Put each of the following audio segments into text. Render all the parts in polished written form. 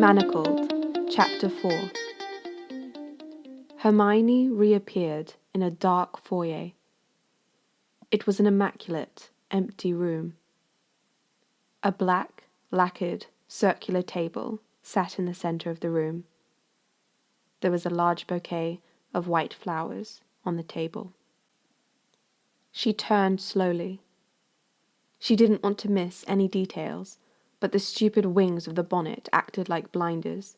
Manacled, Chapter 4. Hermione reappeared in a dark foyer. It was an immaculate, empty room. A black, lacquered, circular table sat in the center of the room. There was a large bouquet of white flowers on the table. She turned slowly. She didn't want to miss any details, but the stupid wings of the bonnet acted like blinders.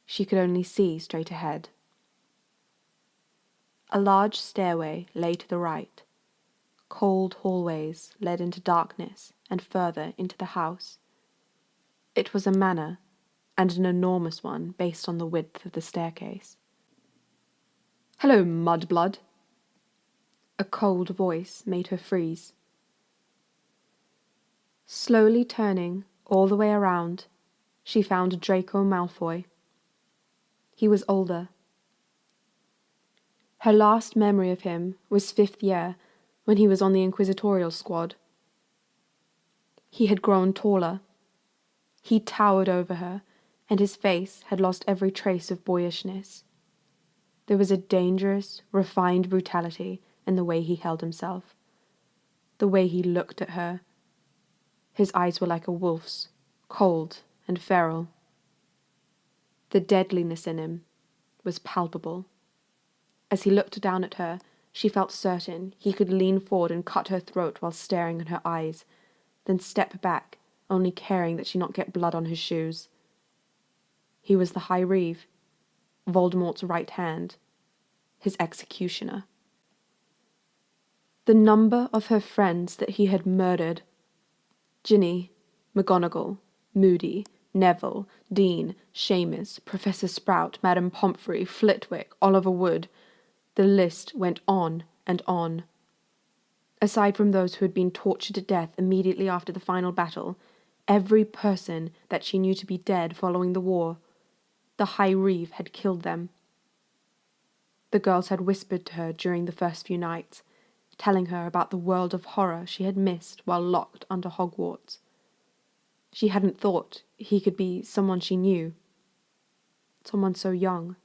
She could only see straight ahead. A large stairway lay to the right. Cold hallways led into darkness and further into the house. It was a manor, and an enormous one based on the width of the staircase. "Hello, mudblood." A cold voice made her freeze. Slowly turning all the way around, she found Draco Malfoy. He was older. Her last memory of him was 5th year, when he was on the Inquisitorial squad. He had grown taller. He towered over her, and his face had lost every trace of boyishness. There was a dangerous, refined brutality in the way he held himself, the way he looked at her. His eyes were like a wolf's, cold and feral. The deadliness in him was palpable. As he looked down at her, she felt certain he could lean forward and cut her throat while staring in her eyes, then step back, only caring that she not get blood on his shoes. He was the High Reeve, Voldemort's right hand, his executioner. The number of her friends that he had murdered: Ginny, McGonagall, Moody, Neville, Dean, Seamus, Professor Sprout, Madame Pomfrey, Flitwick, Oliver Wood. The list went on and on. Aside from those who had been tortured to death immediately after the final battle, every person that she knew to be dead following the war, the High Reeve had killed them. The girls had whispered to her during the first few nights, telling her about the world of horror she had missed while locked under Hogwarts. She hadn't thought he could be someone she knew, someone so young.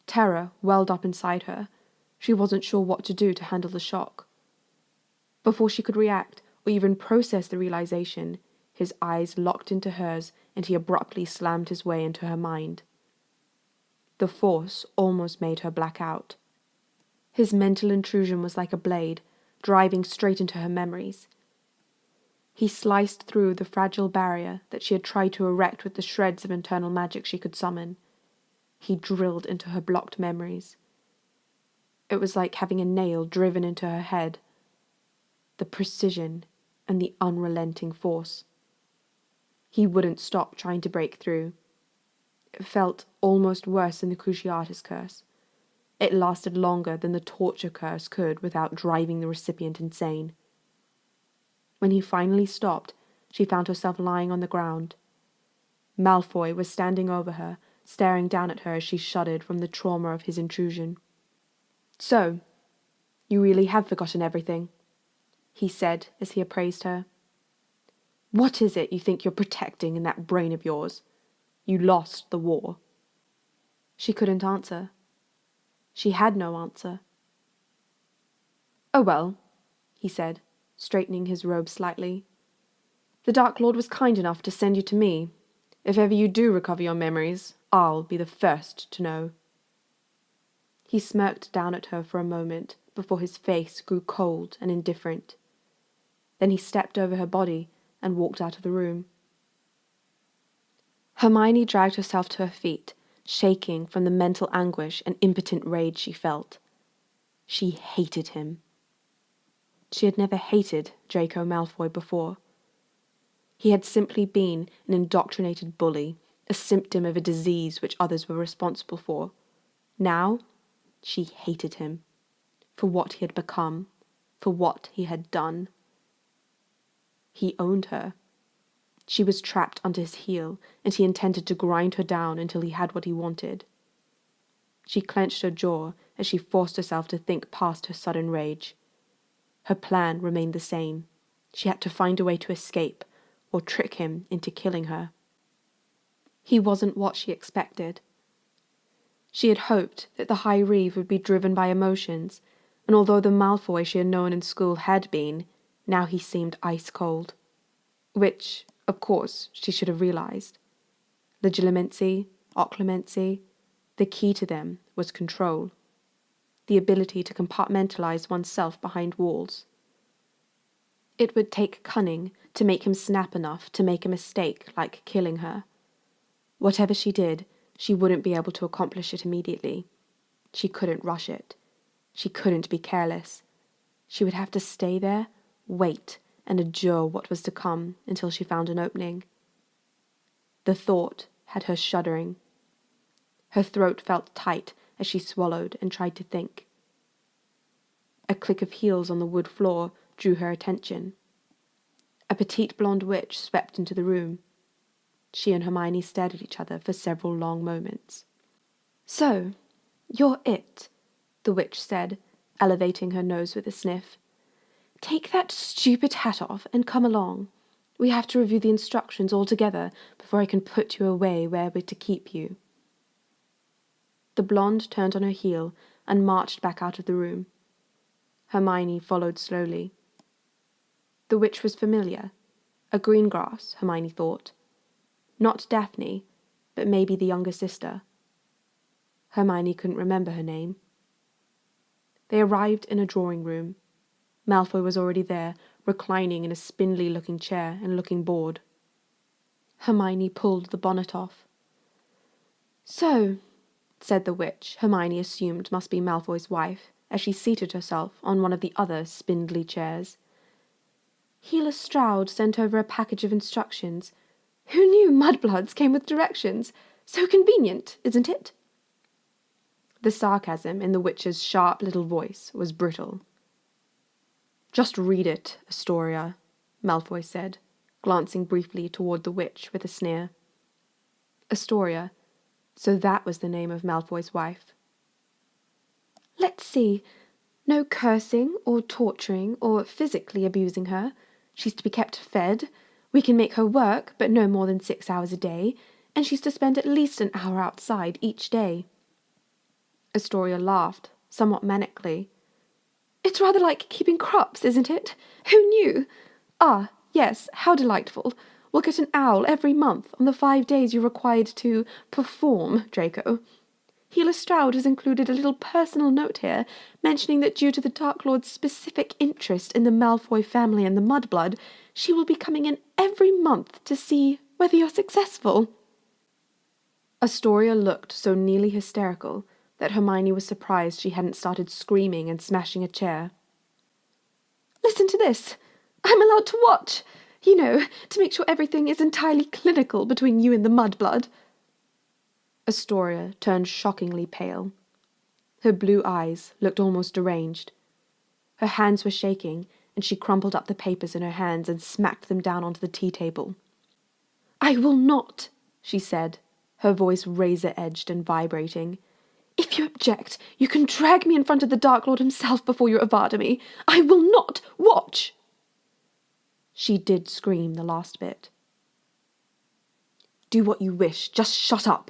Terror welled up inside her. She wasn't sure what to do to handle the shock. Before she could react or even process the realization, his eyes locked into hers and he abruptly slammed his way into her mind. The force almost made her black out. His mental intrusion was like a blade, driving straight into her memories. He sliced through the fragile barrier that she had tried to erect with the shreds of internal magic she could summon. He drilled into her blocked memories. It was like having a nail driven into her head. The precision and the unrelenting force. He wouldn't stop trying to break through. It felt almost worse than the Cruciatus curse. It lasted longer than the torture curse could without driving the recipient insane. When he finally stopped, she found herself lying on the ground. Malfoy was standing over her, staring down at her as she shuddered from the trauma of his intrusion. "So, you really have forgotten everything," he said as he appraised her. "What is it you think you're protecting in that brain of yours? You lost the war." She couldn't answer. She had no answer. "Oh well," he said, straightening his robe slightly. "The Dark Lord was kind enough to send you to me. If ever you do recover your memories, I'll be the first to know." He smirked down at her for a moment before his face grew cold and indifferent. Then he stepped over her body and walked out of the room. Hermione dragged herself to her feet, shaking from the mental anguish and impotent rage she felt. She hated him. She had never hated Draco Malfoy before. He had simply been an indoctrinated bully, a symptom of a disease which others were responsible for. Now, she hated him, for what he had become, for what he had done. He owned her. She was trapped under his heel, and he intended to grind her down until he had what he wanted. She clenched her jaw as she forced herself to think past her sudden rage. Her plan remained the same. She had to find a way to escape, or trick him into killing her. He wasn't what she expected. She had hoped that the High Reeve would be driven by emotions, and although the Malfoy she had known in school had been, now he seemed ice cold. Which, of course, she should have realized. Legilimency, occlumency, the key to them was control. The ability to compartmentalize oneself behind walls. It would take cunning to make him snap enough to make a mistake like killing her. Whatever she did, she wouldn't be able to accomplish it immediately. She couldn't rush it. She couldn't be careless. She would have to stay there, wait, and endure what was to come until she found an opening. The thought had her shuddering. Her throat felt tight as she swallowed and tried to think. A click of heels on the wood floor drew her attention. A petite blonde witch swept into the room. She and Hermione stared at each other for several long moments. "So, you're it," the witch said, elevating her nose with a sniff. "Take that stupid hat off and come along. We have to review the instructions all together before I can put you away where we're to keep you." The blonde turned on her heel and marched back out of the room. Hermione followed slowly. The witch was familiar. A Greengrass, Hermione thought. Not Daphne, but maybe the younger sister. Hermione couldn't remember her name. They arrived in a drawing room. Malfoy was already there, reclining in a spindly-looking chair and looking bored. Hermione pulled the bonnet off. "So," said the witch Hermione assumed must be Malfoy's wife, as she seated herself on one of the other spindly chairs. "Healer Stroud sent over a package of instructions. Who knew mudbloods came with directions? So convenient, isn't it?" The sarcasm in the witch's sharp little voice was brittle. "Just read it, Astoria," Malfoy said, glancing briefly toward the witch with a sneer. Astoria. So that was the name of Malfoy's wife. "Let's see. No cursing or torturing or physically abusing her. She's to be kept fed. We can make her work, but no more than 6 hours a day, and she's to spend at least an hour outside each day." Astoria laughed, somewhat manically. "It's rather like keeping crops, isn't it? Who knew? Ah, yes, how delightful. We'll get an owl every month on the 5 days you're required to perform, Draco. Healer Stroud has included a little personal note here, mentioning that due to the Dark Lord's specific interest in the Malfoy family and the Mudblood, she will be coming in every month to see whether you're successful." Astoria looked so nearly hysterical that Hermione was surprised she hadn't started screaming and smashing a chair. "Listen to this. I'm allowed to watch. You know, to make sure everything is entirely clinical between you and the Mudblood." Astoria turned shockingly pale. Her blue eyes looked almost deranged. Her hands were shaking, and she crumpled up the papers in her hands and smacked them down onto the tea table. "I will not," she said, her voice razor-edged and vibrating. "If you object, you can drag me in front of the Dark Lord himself before you avada me. I will not watch." She did scream the last bit. "Do what you wish, just shut up,"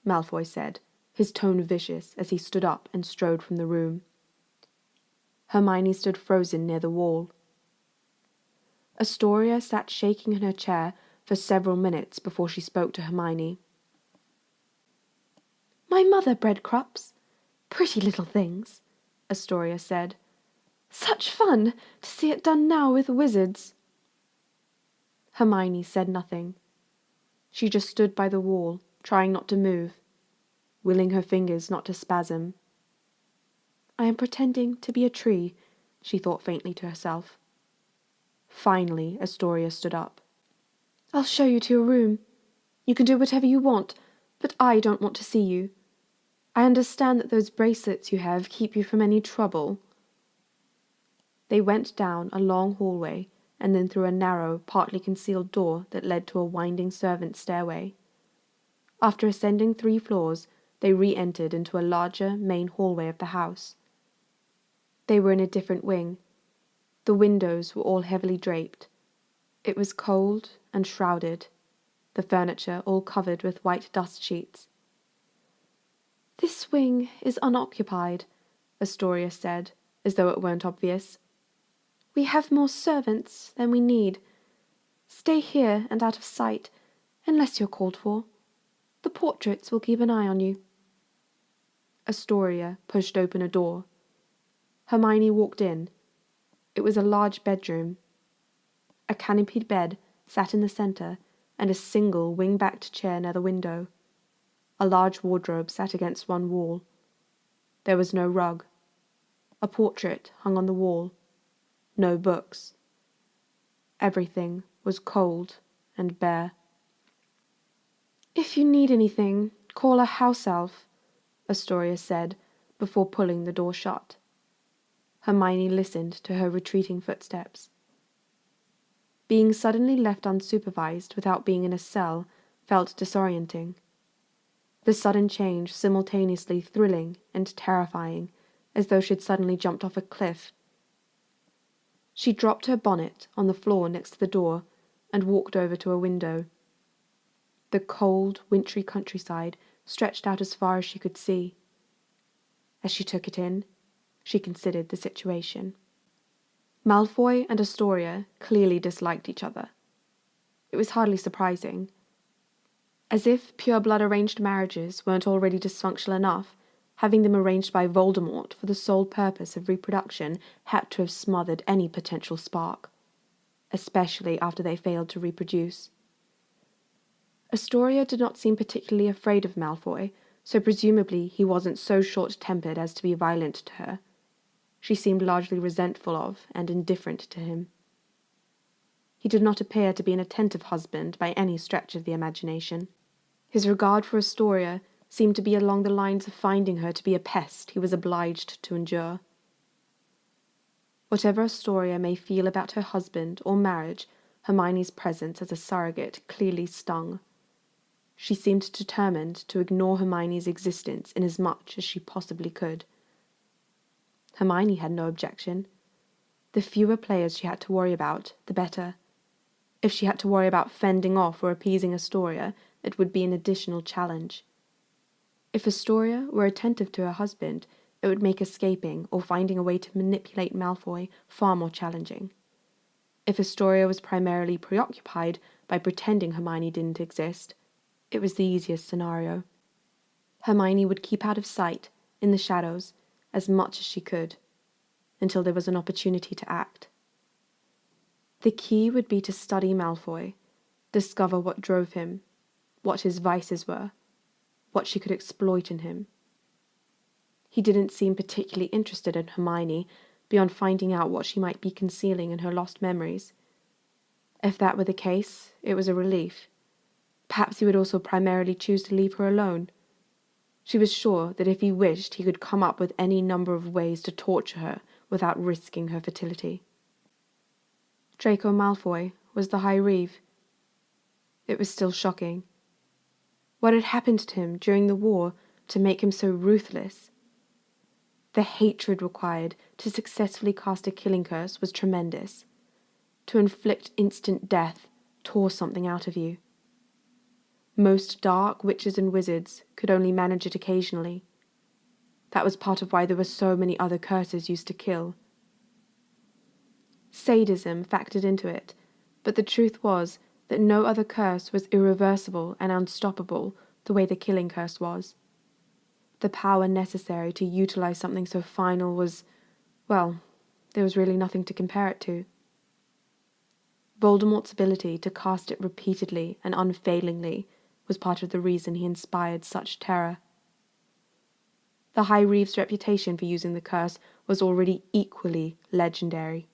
Malfoy said, his tone vicious as he stood up and strode from the room. Hermione stood frozen near the wall. Astoria sat shaking in her chair for several minutes before she spoke to Hermione. "My mother bred Krups. Pretty little things," Astoria said. "Such fun to see it done now with wizards." Hermione said nothing. She just stood by the wall, trying not to move, willing her fingers not to spasm. "I am pretending to be a tree," she thought faintly to herself. Finally, Astoria stood up. "I'll show you to your room. You can do whatever you want, but I don't want to see you. I understand that those bracelets you have keep you from any trouble." They went down a long hallway and then through a narrow, partly concealed door that led to a winding servants' stairway. After ascending 3 floors, they re-entered into a larger main hallway of the house. They were in a different wing. The windows were all heavily draped. It was cold and shrouded. the furniture all covered with white dust sheets. "This wing is unoccupied," Astoria said, as though it weren't obvious. "We have more servants than we need. Stay here and out of sight, unless you're called for. The portraits will keep an eye on you." Astoria pushed open a door. Hermione walked in. It was a large bedroom. A canopied bed sat in the center, and a single wing-backed chair near the window. A large wardrobe sat against one wall. There was no rug. A portrait hung on the wall. No books. Everything was cold and bare. "If you need anything, call a house elf," Astoria said, before pulling the door shut. Hermione listened to her retreating footsteps. Being suddenly left unsupervised without being in a cell felt disorienting. The sudden change simultaneously thrilling and terrifying, as though she'd suddenly jumped off a cliff. She dropped her bonnet on the floor next to the door and walked over to a window. The cold, wintry countryside stretched out as far as she could see. As she took it in, she considered the situation. Malfoy and Astoria clearly disliked each other. It was hardly surprising. As if pure-blood arranged marriages weren't already dysfunctional enough, having them arranged by Voldemort for the sole purpose of reproduction had to have smothered any potential spark, especially after they failed to reproduce. Astoria did not seem particularly afraid of Malfoy, so presumably he wasn't so short-tempered as to be violent to her. She seemed largely resentful of and indifferent to him. He did not appear to be an attentive husband by any stretch of the imagination. His regard for Astoria seemed to be along the lines of finding her to be a pest he was obliged to endure. Whatever Astoria may feel about her husband or marriage, Hermione's presence as a surrogate clearly stung. She seemed determined to ignore Hermione's existence in as much as she possibly could. Hermione had no objection. The fewer players she had to worry about, the better. If she had to worry about fending off or appeasing Astoria, it would be an additional challenge. If Astoria were attentive to her husband, it would make escaping or finding a way to manipulate Malfoy far more challenging. If Astoria was primarily preoccupied by pretending Hermione didn't exist, it was the easiest scenario. Hermione would keep out of sight, in the shadows, as much as she could, until there was an opportunity to act. The key would be to study Malfoy, discover what drove him, what his vices were, what she could exploit in him. He didn't seem particularly interested in Hermione, beyond finding out what she might be concealing in her lost memories. If that were the case, it was a relief. Perhaps he would also primarily choose to leave her alone. She was sure that if he wished, he could come up with any number of ways to torture her without risking her fertility. Draco Malfoy was the High Reeve. It was still shocking. What had happened to him during the war to make him so ruthless? The hatred required to successfully cast a killing curse was tremendous. To inflict instant death tore something out of you. Most dark witches and wizards could only manage it occasionally. That was part of why there were so many other curses used to kill. Sadism factored into it, but the truth was that no other curse was irreversible and unstoppable the way the killing curse was. The power necessary to utilize something so final was, well, there was really nothing to compare it to. Voldemort's ability to cast it repeatedly and unfailingly was part of the reason he inspired such terror. The High Reeve's reputation for using the curse was already equally legendary.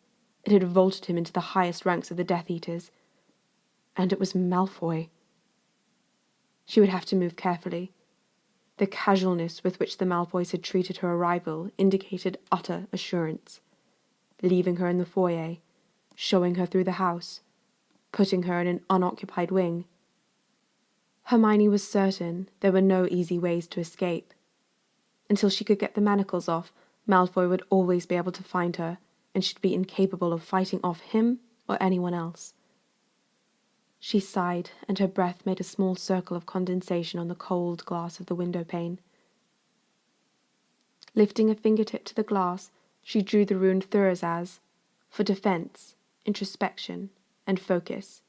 It had vaulted him into the highest ranks of the Death Eaters. And it was Malfoy. She would have to move carefully. The casualness with which the Malfoys had treated her arrival indicated utter assurance. Leaving her in the foyer, showing her through the house, putting her in an unoccupied wing. Hermione was certain there were no easy ways to escape. Until she could get the manacles off, Malfoy would always be able to find her, and she'd be incapable of fighting off him or anyone else. She sighed, and her breath made a small circle of condensation on the cold glass of the window pane. Lifting a fingertip to the glass, she drew the rune Thurazaz for defense, introspection, and focus.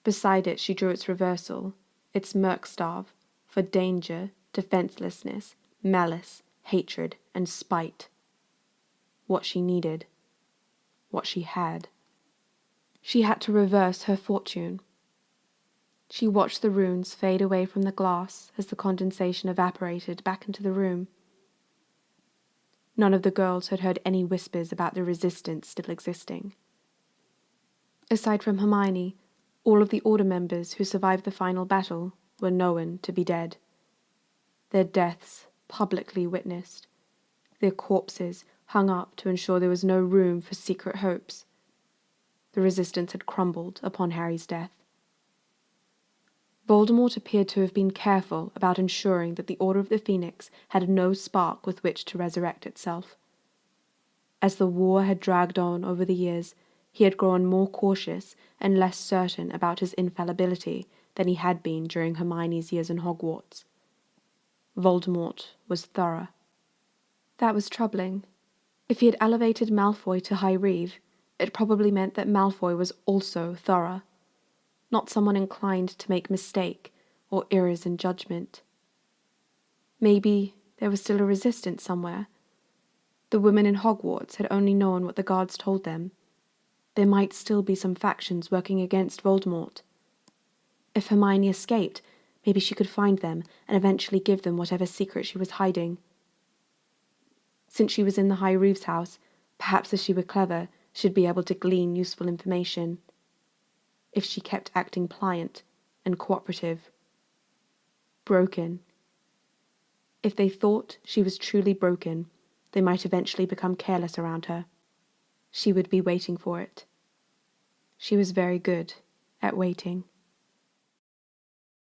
Beside it, she drew its reversal, its Merkstav, for danger, defenselessness, malice, hatred, and spite. What she needed. What she had. She had to reverse her fortune. She watched the runes fade away from the glass as the condensation evaporated back into the room. None of the girls had heard any whispers about the resistance still existing. Aside from Hermione, all of the Order members who survived the final battle were known to be dead. Their deaths publicly witnessed, their corpses hung up to ensure there was no room for secret hopes. The resistance had crumbled upon Harry's death. Voldemort appeared to have been careful about ensuring that the Order of the Phoenix had no spark with which to resurrect itself. As the war had dragged on over the years, he had grown more cautious and less certain about his infallibility than he had been during Hermione's years in Hogwarts. Voldemort was thorough. That was troubling. If he had elevated Malfoy to High Reeve, it probably meant that Malfoy was also thorough, not someone inclined to make mistake or errors in judgment. Maybe there was still a resistance somewhere. The women in Hogwarts had only known what the guards told them. There might still be some factions working against Voldemort. If Hermione escaped, maybe she could find them and eventually give them whatever secret she was hiding. Since she was in the High Reeve's house, perhaps if she were clever, she'd be able to glean useful information. If she kept acting pliant and cooperative. Broken. If they thought she was truly broken, they might eventually become careless around her. She would be waiting for it. She was very good at waiting.